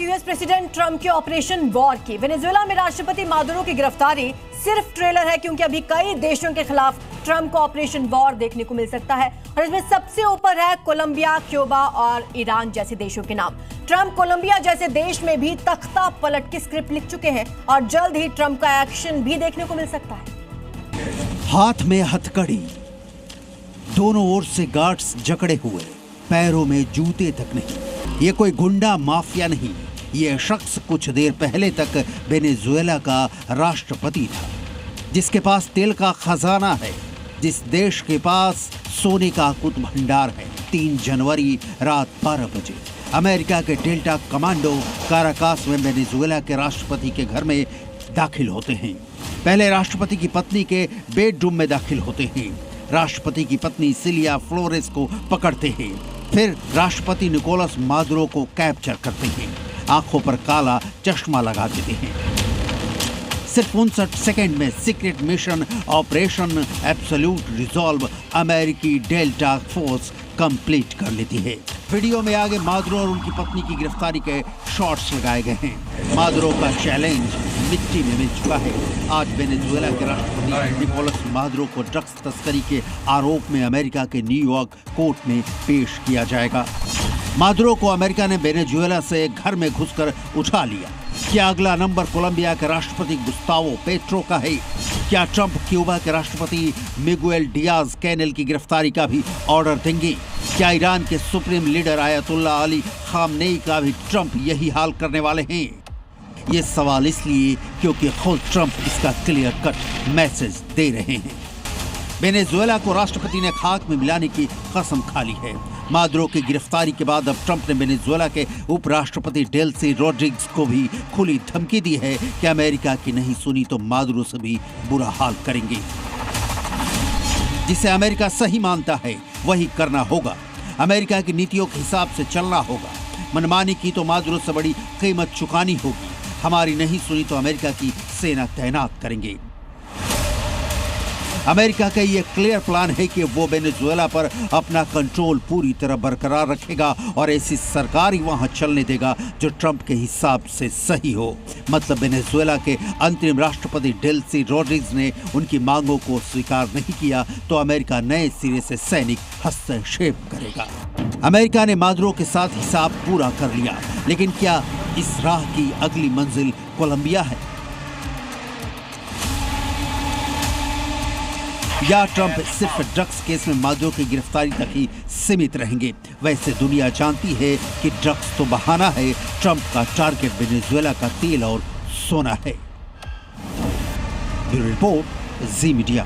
बात US president Trump के operation war की। वेनेजुएला में राष्ट्रपति मादुरो की गिरफ्तारी सिर्फ ट्रेलर है, क्योंकि अभी कई देशों के खिलाफ ट्रंप को ऑपरेशन वॉर देखने को मिल सकता है और इसमें सबसे ऊपर है कोलंबिया, क्यूबा और ईरान जैसे देशों के नाम। ट्रंप कोलंबिया जैसे देश में भी तख्ता पलट की स्क्रिप्ट लिख चुके हैं और जल्द ही ट्रंप का एक्शन भी देखने को मिल सकता है। हाथ में हथकड़ी, दोनों ओर से गार्ड्स जकड़े हुए, पैरों में जूते तक नहीं। ये कोई गुंडा माफिया नहीं, ये शख्स कुछ देर पहले तक वेनेजुएला का राष्ट्रपति था, जिसके पास तेल का खजाना है, जिस देश के पास सोने का कुत भंडार है। 3 जनवरी रात 12 बजे अमेरिका के डेल्टा कमांडो काराकास में वेनेजुएला के राष्ट्रपति के घर में दाखिल होते हैं। पहले राष्ट्रपति की पत्नी के बेडरूम में दाखिल होते हैं। राष्ट्रपति की पत्नी सिलिया फ्लोरेस को पकड़ते हैं, फिर राष्ट्रपति निकोलस मादुरो को कैप्चर करते हैं, आंखों पर काला चश्मा लगा देते हैं। सिर्फ 59 सेकंड में secret mission operation absolute resolve अमेरिकी डेल्टा फोर्स कंप्लीट कर लेती है। वीडियो में आगे मादुरो और उनकी पत्नी की गिरफ्तारी के शॉट्स लगाए गए हैं। मादुरो का चैलेंज मिट्टी में मिल चुका है। आज वेनेजुएला के राष्ट्रपति निकोलस मादुरो को ड्रग्स तस्करी के आरोप में अमेरिका के न्यूयॉर्क कोर्ट में पेश किया जाएगा। मादुरो को अमेरिका ने वेनेजुएला से घर में घुसकर उठा लिया। क्या अगला नंबर कोलंबिया के राष्ट्रपति गुस्तावो पेट्रो का है? क्या ट्रंप क्यूबा के राष्ट्रपति मिगुएल डियाज कैनेल की गिरफ्तारी का भी ऑर्डर देंगे? क्या ईरान के supreme leader ayatollah Ali Khamenei का भी ट्रंप यही हाल करने वाले हैं? ये सवाल इसलिए क्योंकि खुद ट्रंप इसका क्लियर कट मैसेज दे रहे हैं। वेनेजुएला को राष्ट्रपति ने खाक में मिलाने की कसम खा ली है। मादुरो की गिरफ्तारी के बाद अब ट्रंप ने वेनेजुएला के उपराष्ट्रपति डेल्सी रोड्रिग्स को भी खुली धमकी दी है कि अमेरिका की नहीं सुनी तो मादुरो से भी बुरा हाल करेंगे। जिसे अमेरिका सही मानता है वही करना होगा। अमेरिका की नीतियों के हिसाब से चलना होगा। मनमानी की तो मादुरो से बड़ी कीमत चुकानी होगी। हमारी नहीं सुनी तो अमेरिका की सेना तैनात करेंगे। अमेरिका का ये क्लियर प्लान है कि वो वेनेजुएला पर अपना कंट्रोल पूरी तरह बरकरार रखेगा और ऐसी सरकार ही वहां चलने देगा जो ट्रंप के हिसाब से सही हो। मतलब वेनेजुएला के अंतरिम राष्ट्रपति डेल्सी रोड्रिग्स ने उनकी मांगों को स्वीकार नहीं किया तो अमेरिका नए सिरे से सैनिक हस्तक्षेप करेगा। अमेरिका ने मादुरो के साथ हिसाब पूरा कर लिया, लेकिन क्या इस राह की अगली मंजिल कोलंबिया है या ट्रंप सिर्फ ड्रग्स केस में मादुरो की गिरफ्तारी तक ही सीमित रहेंगे? वैसे दुनिया जानती है कि ड्रग्स तो बहाना है, ट्रंप का टारगेट वेनेजुएला का तेल और सोना है। ब्यूरो रिपोर्ट, जी मीडिया।